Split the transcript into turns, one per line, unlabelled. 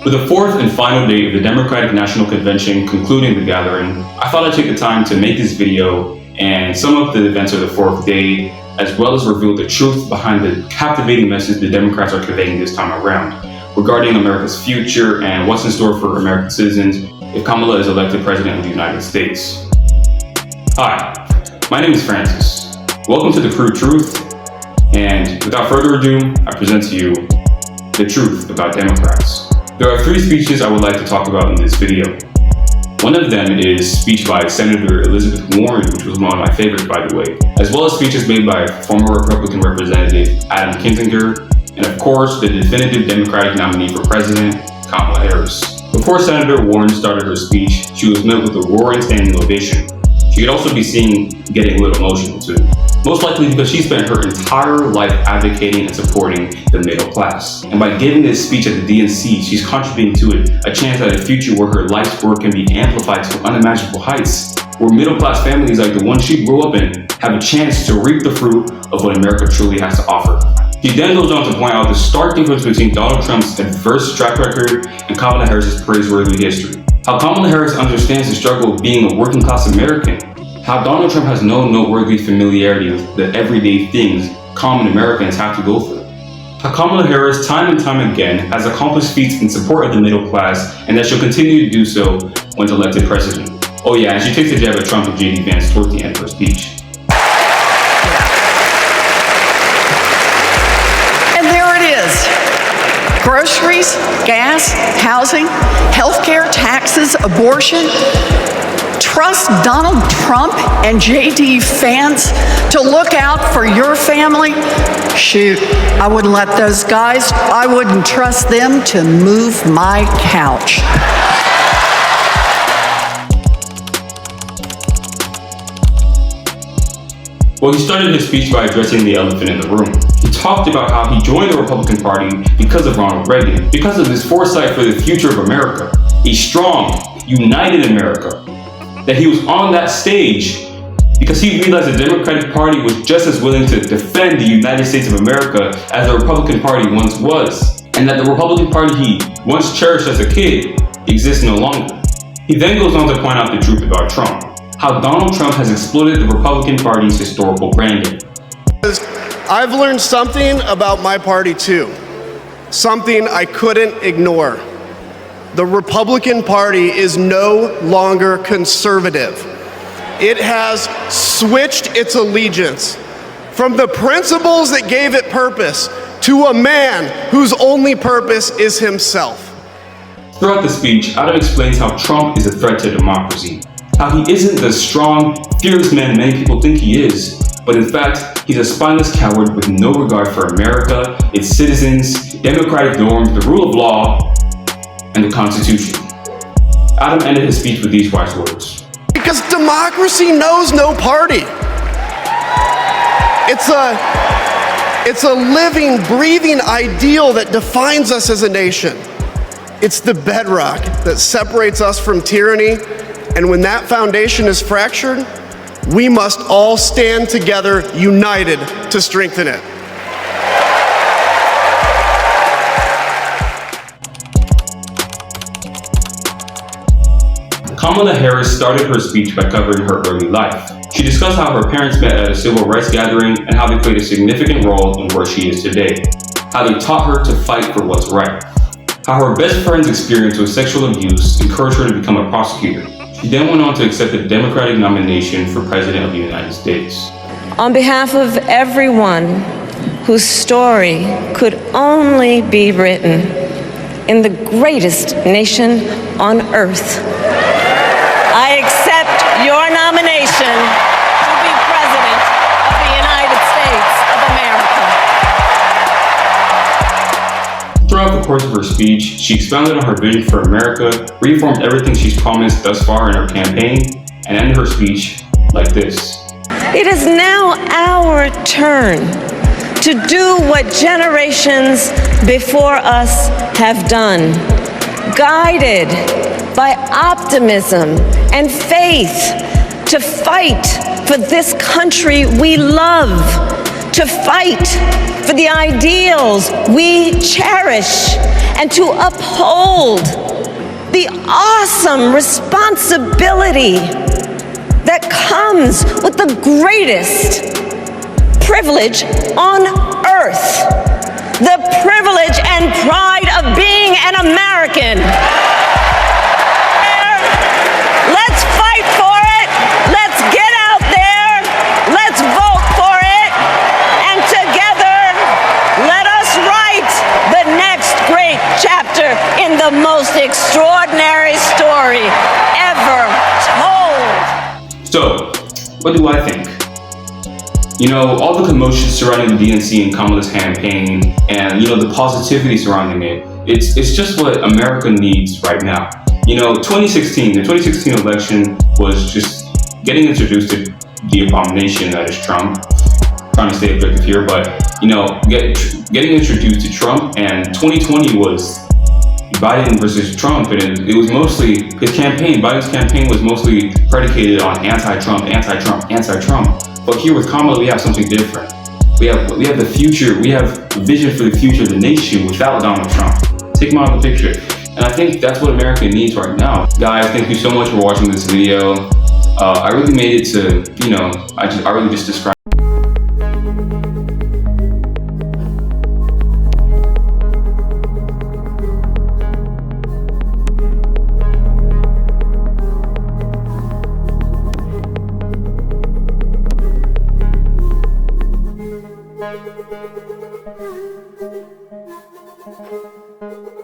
With the fourth and final day of the Democratic National Convention concluding the gathering, I thought I'd take the time to make this video and sum up the events of the fourth day, as well as reveal the truth behind the captivating message the Democrats are conveying this time around regarding America's future and what's in store for American citizens if Kamala is elected President of the United States. Hi, my name is Francis. Welcome to The Crude Truth, and without further ado, I present to you the truth about Democrats. There are three speeches I would like to talk about in this video. One of them is speech by Senator Elizabeth Warren, which was one of my favorites, by the way, as well as speeches made by former Republican Representative Adam Kinzinger, and of course, the definitive Democratic nominee for president, Kamala Harris. Before Senator Warren started her speech, she was met with a roaring standing ovation. She could also be seen getting a little emotional too. Most likely because she spent her entire life advocating and supporting the middle class. And by giving this speech at the DNC, she's contributing to it a chance at a future where her life's work can be amplified to unimaginable heights, where middle class families like the one she grew up in have a chance to reap the fruit of what America truly has to offer. She then goes on to point out the stark difference between Donald Trump's adverse track record and Kamala Harris's praiseworthy history. How Kamala Harris understands the struggle of being a working class American. How Donald Trump has no noteworthy familiarity with the everyday things common Americans have to go through. How Kamala Harris time and time again has accomplished feats in support of the middle class and that she'll continue to do so when elected president. Oh yeah, and she takes a jab at Trump and J.D. Vance towards the end of her speech.
And there it is. Groceries, gas, housing, healthcare, taxes, abortion. Trust Donald Trump and J.D. Vance to look out for your family? Shoot, I wouldn't let those guys, I wouldn't trust them to move my couch.
Well, he started his speech by addressing the elephant in the room. He talked about how he joined the Republican Party because of Ronald Reagan, because of his foresight for the future of America, a strong, united America. That he was on that stage because he realized the Democratic Party was just as willing to defend the United States of America as the Republican Party once was, and that the Republican Party he once cherished as a kid exists no longer. He then goes on to point out the truth about Trump, how Donald Trump has exploited the Republican Party's historical branding.
I've learned something about my party too, something I couldn't ignore. The Republican Party is no longer conservative. It has switched its allegiance from the principles that gave it purpose to a man whose only purpose is himself.
Throughout the speech, Adam explains how Trump is a threat to democracy, how he isn't the strong, fearless man many people think he is, but in fact, he's a spineless coward with no regard for America, its citizens, democratic norms, the rule of law, and the Constitution. Adam ended his speech with these wise words.
Because democracy knows no party. It's a living, breathing ideal that defines us as a nation. It's the bedrock that separates us from tyranny, and when that foundation is fractured, we must all stand together, united, to strengthen it.
Kamala Harris started her speech by covering her early life. She discussed how her parents met at a civil rights gathering and how they played a significant role in where she is today. How they taught her to fight for what's right. How her best friend's experience with sexual abuse encouraged her to become a prosecutor. She then went on to accept the Democratic nomination for President of the United States.
On behalf of everyone whose story could only be written in the greatest nation on earth, I accept your nomination to be President of the United States of America.
Throughout the course of her speech, she expounded on her vision for America, reaffirmed everything she's promised thus far in her campaign, and ended her speech like this.
It is now our turn to do what generations before us have done, guided by optimism and faith to fight for this country we love, to fight for the ideals we cherish and to uphold the awesome responsibility that comes with the greatest privilege on earth, the privilege and pride of being an American. Let's fight for it. Let's get out there. Let's vote for it. And together, let us write the next great chapter in the most extraordinary story ever told.
So, what do I think? You know, all the commotion surrounding the DNC and Kamala's campaign and, you know, the positivity surrounding it, it's just what America needs right now. You know, the 2016 election was just getting introduced to the abomination that is Trump. Trying to stay objective here, but, you know, getting introduced to Trump, and 2020 was Biden versus Trump, and it was mostly Biden's campaign was mostly predicated on anti-Trump. But here with Kamala, we have something different. We have the future. We have a vision for the future of the nation without Donald Trump. Take him out of the picture. And I think that's what America needs right now. Guys, thank you so much for watching this video. I really made it to, you know, I really just described
Thank you.